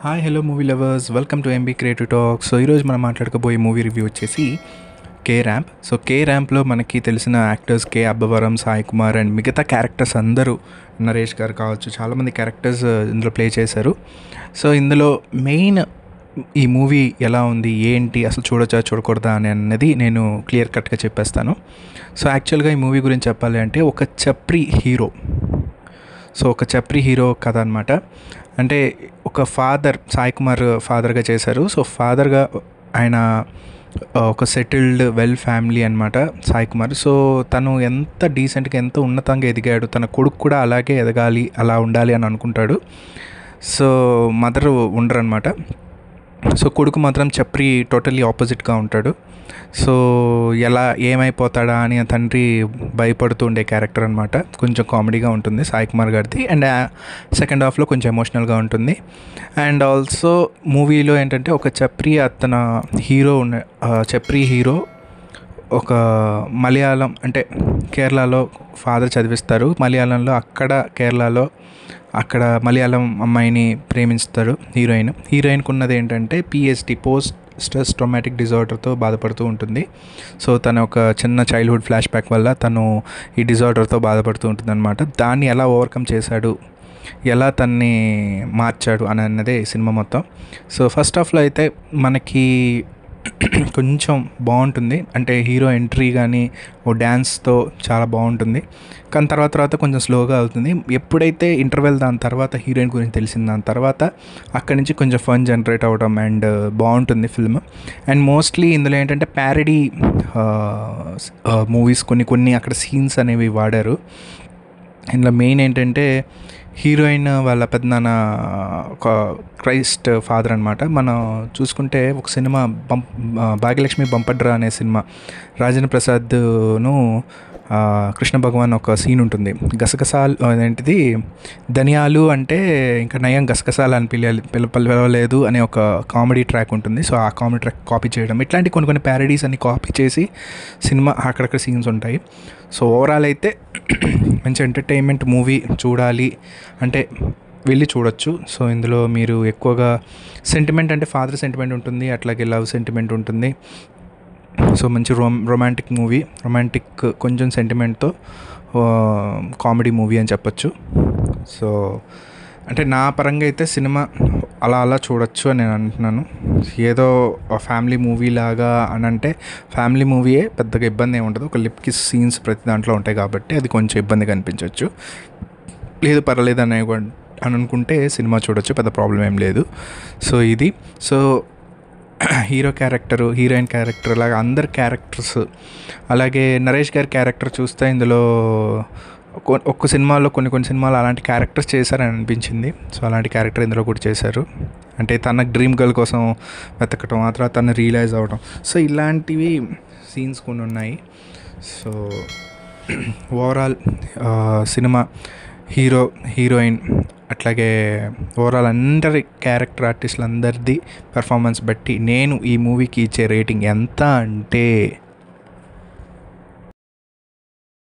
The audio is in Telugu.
Hi hello movie lovers, welcome to MB creative talk. So ఈరోజు మనం మాట్లాడుకోబోయే మూవీ రివ్యూ వచ్చేసి కే ర్యాంప్. సో కే ర్యాంప్లో మనకి తెలిసిన actors K Abbavaram, Sai Kumar and మిగతా క్యారెక్టర్స్ అందరూ, నరేష్ గారు కావచ్చు, చాలామంది క్యారెక్టర్స్ ఇందులో ప్లే చేశారు. సో ఇందులో మెయిన్ ఈ మూవీ ఎలా ఉంది, ఏంటి, అసలు చూడొచ్చా చూడకూడదా అని అన్నది నేను క్లియర్ కట్గా చెప్పేస్తాను. సో యాక్చువల్గా ఈ మూవీ గురించి చెప్పాలి అంటే ఒక చప్రి హీరో. సో ఒక చప్రి హీరో కథ అనమాట. అంటే ఒక ఫాదర్, సాయి కుమార్ ఫాదర్గా చేశారు. సో ఫాదర్గా ఆయన ఒక సెటిల్డ్ వెల్ ఫ్యామిలీ అనమాట సాయి కుమార్. సో తను ఎంత డీసెంట్గా, ఎంత ఉన్నతంగా ఎదిగాడు, తన కొడుకు కూడా అలాగే ఎదగాలి, అలా ఉండాలి అని అనుకుంటాడు. సో మదర్ ఉండరు అనమాట. సో కొడుకు మాత్రం చప్రి టోటల్లీ ఆపోజిట్గా ఉంటాడు. సో ఎలా ఏమైపోతాడా అని ఆ తండ్రి భయపడుతూ ఉండే క్యారెక్టర్ అనమాట. కొంచెం కామెడీగా ఉంటుంది సాయి కుమార్ గారిది. అండ్ సెకండ్ హాఫ్లో కొంచెం ఎమోషనల్గా ఉంటుంది. అండ్ ఆల్సో మూవీలో ఏంటంటే ఒక చప్రి హీరో చప్రి హీరో ఒక మలయాళం, అంటే కేరళలో ఫాదర్ చదివిస్తారు, మలయాళంలో కేరళలో అక్కడ మలయాళం అమ్మాయిని ప్రేమిస్తాడు హీరోయిన్కి ఉన్నది ఏంటంటే పిఎస్డి, పోస్ట్ స్ట్రెస్ ట్రామాటిక్ డిజార్డర్తో బాధపడుతూ ఉంటుంది. సో తన ఒక చిన్న చైల్డ్హుడ్ ఫ్లాష్ బ్యాక్ వల్ల తను ఈ డిజార్డర్తో బాధపడుతూ ఉంటుంది అనమాట. దాన్ని ఎలా ఓవర్కమ్ చేశాడు, ఎలా తన్ని మార్చాడు అని అన్నదే సినిమా మొత్తం. సో ఫస్ట్ హాఫ్లో అయితే మనకి కొంచెం బాగుంటుంది, అంటే హీరో ఎంట్రీ కానీ ఓ డ్యాన్స్తో చాలా బాగుంటుంది. కానీ తర్వాత కొంచెం స్లోగా అవుతుంది. ఎప్పుడైతే ఇంటర్వెల్ దాని తర్వాత హీరోయిన్ గురించి తెలిసిన దాని తర్వాత అక్కడి నుంచి కొంచెం ఫన్ జనరేట్ అవ్వడం అండ్ బాగుంటుంది ఫిల్మ్. అండ్ మోస్ట్లీ ఇందులో ఏంటంటే ప్యారడీ మూవీస్ కొన్ని అక్కడ సీన్స్ అనేవి వాడారు. ఇందులో మెయిన్ ఏంటంటే హీరోయిన్ వాళ్ళ పెద్దనాన్న ఒక క్రైస్ట్ ఫాదర్ అనమాట. మనం చూసుకుంటే ఒక సినిమా భాగ్యలక్ష్మి బంపడ్రా అనే సినిమా, రాజేంద్ర ప్రసాద్ను కృష్ణ భగవాన్ ఒక సీన్ ఉంటుంది. గసగసాలు ఏంటిది, ధనియాలు అంటే ఇంకా నయం గసగసాలు అని పిలవలేదు అనే ఒక కామెడీ ట్రాక్ ఉంటుంది. సో ఆ కామెడీ ట్రాక్ కాపీ చేయడం, ఇట్లాంటి కొన్ని ప్యారడీస్ అన్ని కాపీ చేసి సినిమా అక్కడక్కడ సీన్స్ ఉంటాయి. సో ఓవరాల్ అయితే మంచి ఎంటర్టైన్మెంట్ మూవీ, చూడాలి అంటే వెళ్ళి చూడొచ్చు. సో ఇందులో మీరు ఎక్కువగా సెంటిమెంట్, అంటే ఫాదర్ సెంటిమెంట్ ఉంటుంది, అట్లాగే లవ్ సెంటిమెంట్ ఉంటుంది. సో మంచి రొమాంటిక్ మూవీ, కొంచెం సెంటిమెంట్తో కామెడీ మూవీ అని చెప్పొచ్చు. సో అంటే నా పరంగా అయితే సినిమా అలా చూడొచ్చు అని నేను అంటున్నాను. ఏదో ఫ్యామిలీ మూవీ లాగా అని అంటే ఫ్యామిలీ మూవీయే, పెద్దగా ఇబ్బంది ఏమి ఉండదు. ఒక లిప్ కిస్ సీన్స్ ప్రతి దాంట్లో ఉంటాయి కాబట్టి అది కొంచెం ఇబ్బందిగా అనిపించవచ్చు. లేదు పర్వాలేదు అని అనుకుంటే సినిమా చూడొచ్చు, పెద్ద ప్రాబ్లం ఏం లేదు. సో ఇది హీరో క్యారెక్టరు, హీరోయిన్ క్యారెక్టర్, అలాగే అందరు క్యారెక్టర్స్, అలాగే నరేష్ గారి క్యారెక్టర్ చూస్తే ఇందులో ఒక్క సినిమాలో కొన్ని సినిమాలు అలాంటి క్యారెక్టర్స్ చేశారని అనిపించింది. సో అలాంటి క్యారెక్టర్ ఇందులో కూడా చేశారు. అంటే తన డ్రీమ్ గర్ల్ కోసం వెతకటం, ఆ తర్వాత తను రియలైజ్ అవ్వడం, సో ఇలాంటివి సీన్స్ కొన్ని ఉన్నాయి. సో ఓవరాల్ సినిమా, హీరోయిన్, అట్లాగే ఓవరాల్ అందరి క్యారెక్టర్ ఆర్టిస్టులు అందరిది పెర్ఫార్మెన్స్ బట్టి నేను ఈ మూవీకి ఇచ్చే రేటింగ్ ఎంత అంటే